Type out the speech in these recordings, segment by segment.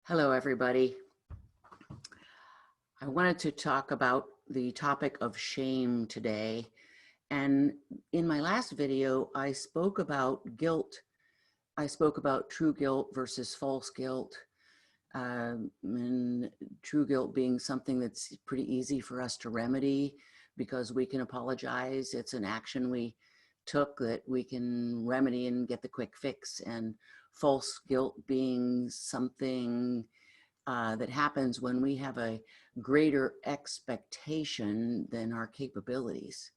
Hello, everybody. I wanted to talk about the topic of shame today. And in my last video, I spoke about guilt. I spoke about true guilt versus false guilt. And true guilt being something that's pretty easy for us to remedy because we can apologize. It's an action we took that we can remedy and get the quick fix. And false guilt being something that happens when we have a greater expectation than our capabilities.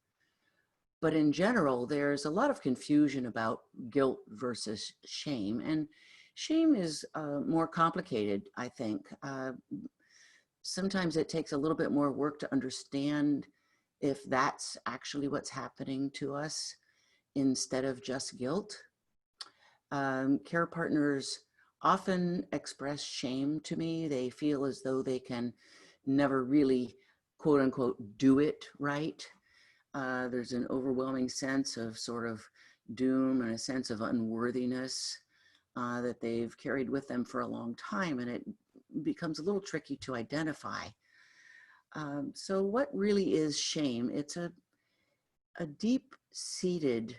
But in general, there's a lot of confusion about guilt versus shame. And shame is more complicated, I think. Sometimes it takes a little bit more work to understand if that's actually what's happening to us instead of just guilt. Care partners often express shame to me. They feel as though they can never really, quote unquote, do it right. There's an overwhelming sense of sort of doom and a sense of unworthiness that they've carried with them for a long time, and it becomes a little tricky to identify. So what really is shame? It's a deep-seated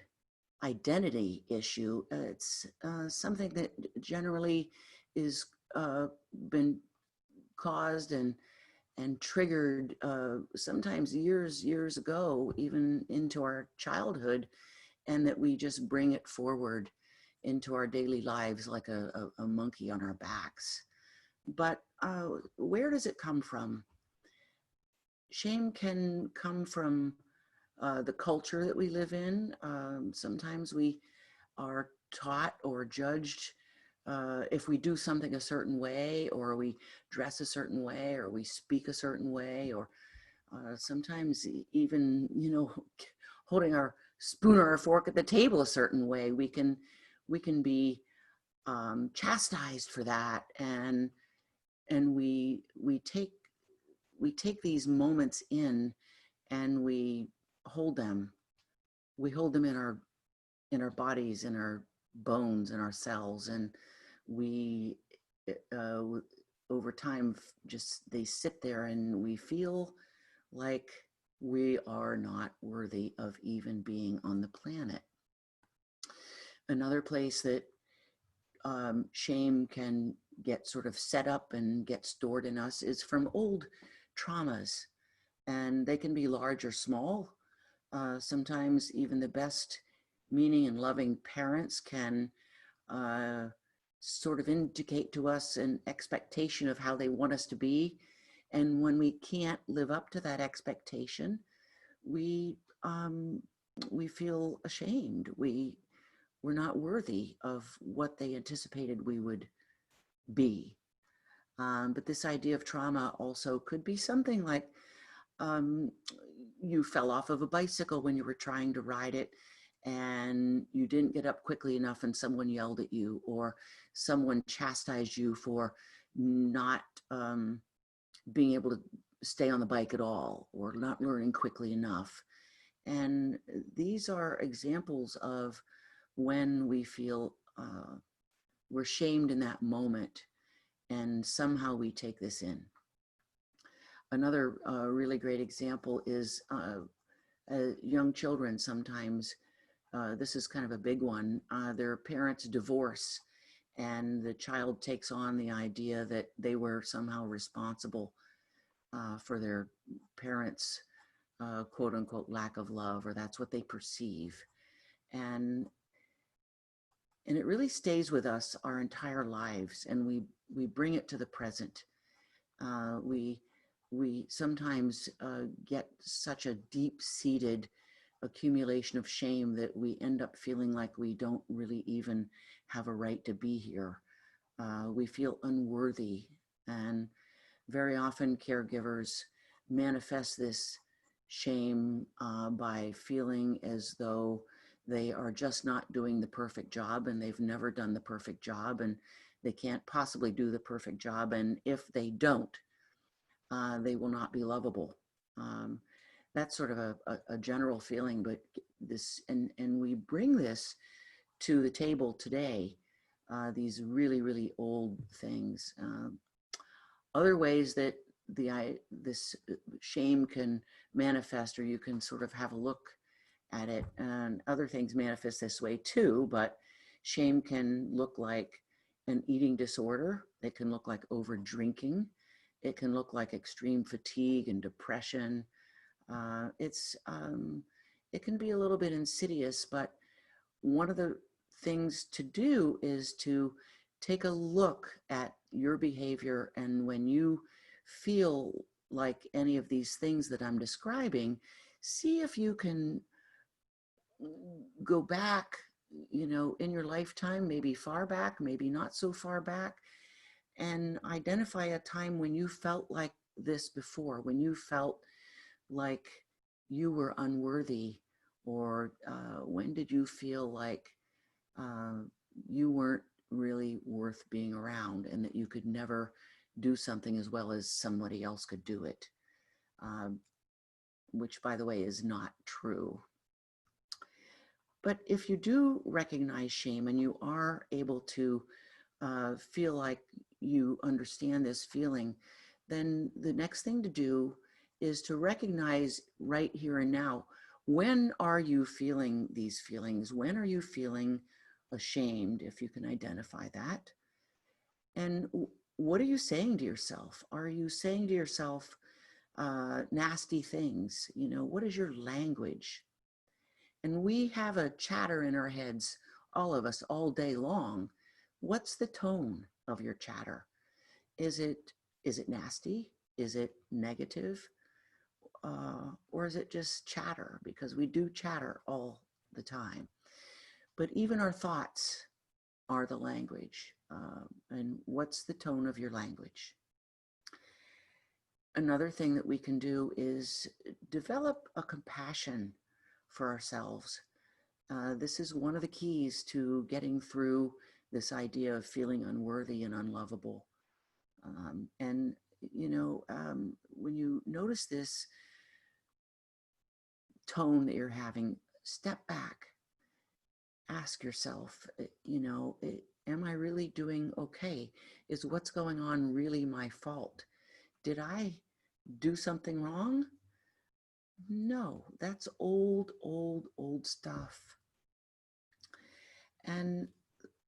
identity issue. It's something that generally is been caused and triggered sometimes years ago, even into our childhood, and that we just bring it forward into our daily lives like a monkey on our backs. But where does it come from? Shame can come from the culture that we live in. Sometimes we are taught or judged if we do something a certain way, or we dress a certain way, or we speak a certain way, or sometimes even, holding our spoon or our fork at the table a certain way, we can be chastised for that, and we take these moments in, and we hold them. We hold them in our bodies, in our bones, in our cells, and we over time just they sit there, and we feel like we are not worthy of even being on the planet. Another place that shame can get sort of set up and get stored in us is from old traumas, and they can be large or small. Sometimes even the best meaning and loving parents can sort of indicate to us an expectation of how they want us to be. And when we can't live up to that expectation, we feel ashamed. We're not worthy of what they anticipated we would be. But this idea of trauma also could be something like you fell off of a bicycle when you were trying to ride it, and you didn't get up quickly enough and someone yelled at you, or someone chastised you for not being able to stay on the bike at all, or not learning quickly enough. And these are examples of when we feel we're shamed in that moment, and somehow we take this in. Another really great example is young children. Sometimes this is kind of a big one. Their parents divorce, and the child takes on the idea that they were somehow responsible for their parents' quote unquote lack of love, or that's what they perceive. And it really stays with us our entire lives, and we bring it to the present. We sometimes get such a deep-seated accumulation of shame that we end up feeling like we don't really even have a right to be here. We feel unworthy, and very often caregivers manifest this shame by feeling as though they are just not doing the perfect job, and they've never done the perfect job, and they can't possibly do the perfect job, and if they don't, they will not be lovable. That's sort of a general feeling, but this, and we bring this to the table today these really, really old things. Other ways that this shame can manifest, or you can sort of have a look at it, and other things manifest this way too, but shame can look like an eating disorder. It can look like over drinking. It can look like extreme fatigue and depression. It can be a little bit insidious, but one of the things to do is to take a look at your behavior. And when you feel like any of these things that I'm describing, see if you can go back, in your lifetime, maybe far back, maybe not so far back, and identify a time when you felt like this before, when you felt like you were unworthy, or when did you feel like you weren't really worth being around, and that you could never do something as well as somebody else could do it, which, by the way, is not true. But if you do recognize shame and you are able to feel like you understand this feeling, then the next thing to do is to recognize right here and now, when are you feeling these feelings? When are you feeling ashamed, if you can identify that? And what are you saying to yourself? Are you saying to yourself nasty things? What is your language? And we have a chatter in our heads, all of us, all day long. What's the tone of your chatter? Is it nasty? Is it negative? Or is it just chatter? Because we do chatter all the time. But even our thoughts are the language. And what's the tone of your language? Another thing that we can do is develop a compassion for ourselves. This is one of the keys to getting through this idea of feeling unworthy and unlovable. And when you notice this tone that you're having, step back, ask yourself, am I really doing okay? Is what's going on really my fault? Did I do something wrong? No, that's old stuff. And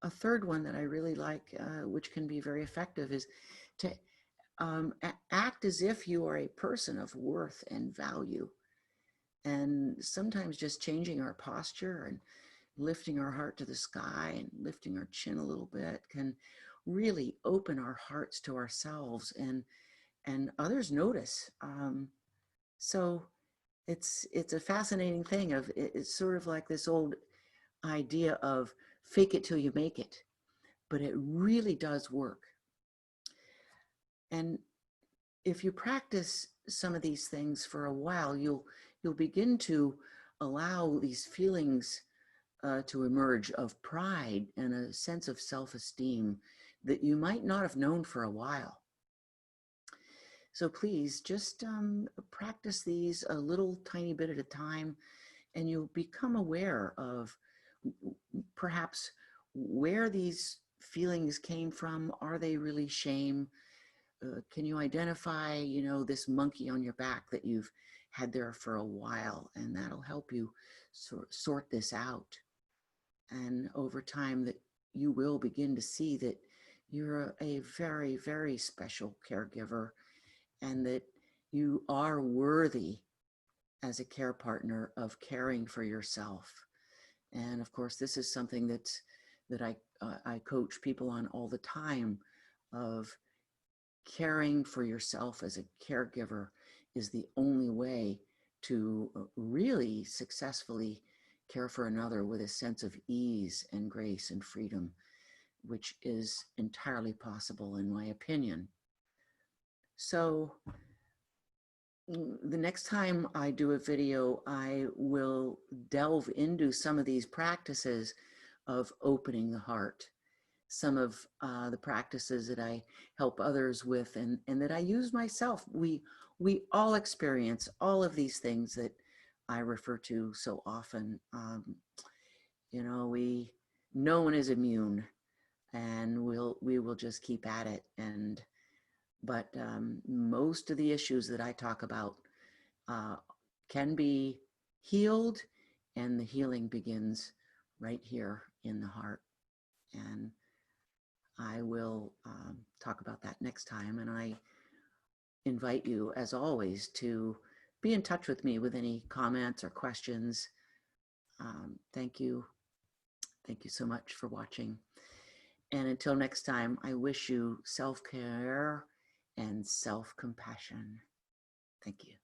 a third one that I really like, which can be very effective, is to act as if you are a person of worth and value. And sometimes just changing our posture and lifting our heart to the sky and lifting our chin a little bit can really open our hearts to ourselves, and others notice. So it's a fascinating thing. It's sort of like this old idea of fake it till you make it, but it really does work. And if you practice some of these things for a while, you'll begin to allow these feelings to emerge of pride and a sense of self-esteem that you might not have known for a while. So please just practice these a little tiny bit at a time, and you'll become aware of perhaps where these feelings came from. Are they really shame? Can you identify, this monkey on your back that you've had there for a while? And that'll help you sort this out. And over time, that you will begin to see that you're a very, very special caregiver, and that you are worthy as a care partner of caring for yourself. And of course, this is something that I coach people on all the time, of caring for yourself as a caregiver is the only way to really successfully care for another with a sense of ease and grace and freedom, which is entirely possible in my opinion. So the next time I do a video, I will delve into some of these practices of opening the heart, some of the practices that I help others with, and that I use myself. We all experience all of these things that I refer to so often. No one is immune, and we will just keep at it. But most of the issues that I talk about can be healed, and the healing begins right here in the heart. And I will talk about that next time. And I invite you, as always, to be in touch with me with any comments or questions. Thank you. Thank you so much for watching. And until next time, I wish you self-care and self-compassion. Thank you.